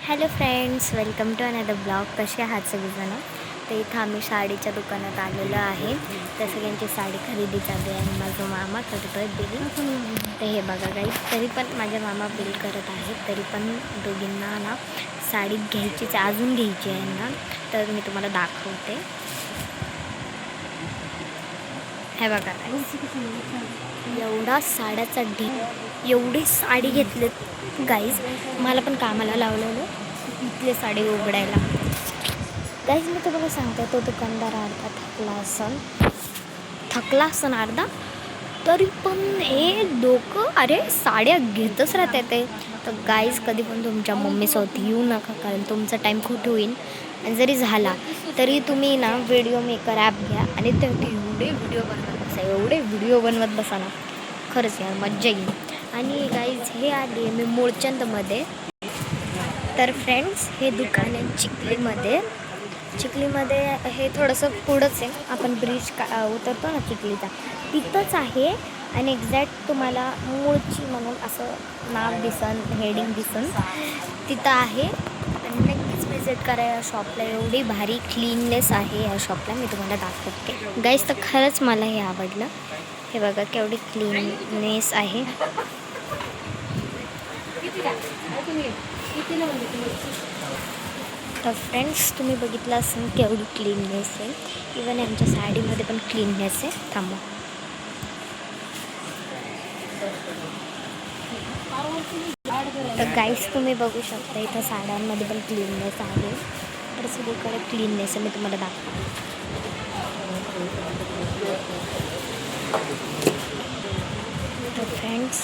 Hello friends, welcome to another blog. कसे आहात सगळेजण? तर इथं आम्ही साडीच्या दुकानात आलेलो आहे. तर सगळ्यांची साडी खरेदी चालू आहे आणि माझा मामा करतो आहे बिल. तर हे बघा काही तरी पण माझ्या मामा बिल करत आहेत. तरी पण दोघींना ना साडी घ्यायचीच, अजून घ्यायची आहे ना. तर मी तुम्हाला दाखवते. हे बघा एवढा साड्याचा ढीग, एवढी साडी घेतलीत गाईज. मला पण कामाला लावलेलं इथले साडी उघडायला. गाईज मी तुम्हाला सांगते, तो दुकानदार अर्धा थकला असन अर्धा, तरी पण हे डोकं अरे साड्या घेतच राहते ते. तर गाईज कधी पण तुमच्या मम्मीसोबत येऊ नका, कारण तुमचा टाईम खूप होईल. आणि जरी झाला तरी तुम्ही ना व्हिडिओ मेकर ॲप घ्या आणि एवढे व्हिडिओ बनवत बसा ना, खरंच यार मज्जा येईल. आणि गाईज हे आले मी मूळचंदमध्ये. तर फ्रेंड्स हे दुकान आहे चिखलीमध्ये हे थोडंसं पुढंच आहे. आपण ब्रिज उतरतो ना चिखलीचा, तिथंच आहे. आणि एक्झॅक्ट तुम्हाला मूळची म्हणून असं नाव दिसन, हेडिंग दिसन, तिथं आहे. आणि नक्कीच विजिट करा या शॉपला. एवढी भारी क्लीननेस आहे या शॉपला, मी तुम्हाला दाखवते गाईज. तर खरंच मला हे आवडलं. हे बघा केवढी क्लीननेस आहे. तर फ्रेंड्स तुम्ही बघितलं असेल केवढी क्लीननेस आहे. इवन यांच्या साडीमध्ये पण क्लीननेस आहे. थांबा. तर गाईस तुम्ही बघू शकता इथं साड्यांमध्ये पण क्लीननेस आहे. तर सगळीकडे क्लीननेस आहे, मी तुम्हाला दाखवते. तर फ्रेंड्स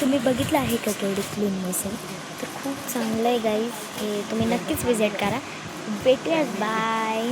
तुम्ही बघितलं आहे का केवढी क्लीननेस आहे. तर खूप चांगलं आहे गाईज. हे तुम्ही नक्कीच विजिट करा. भेटूयात. बाय.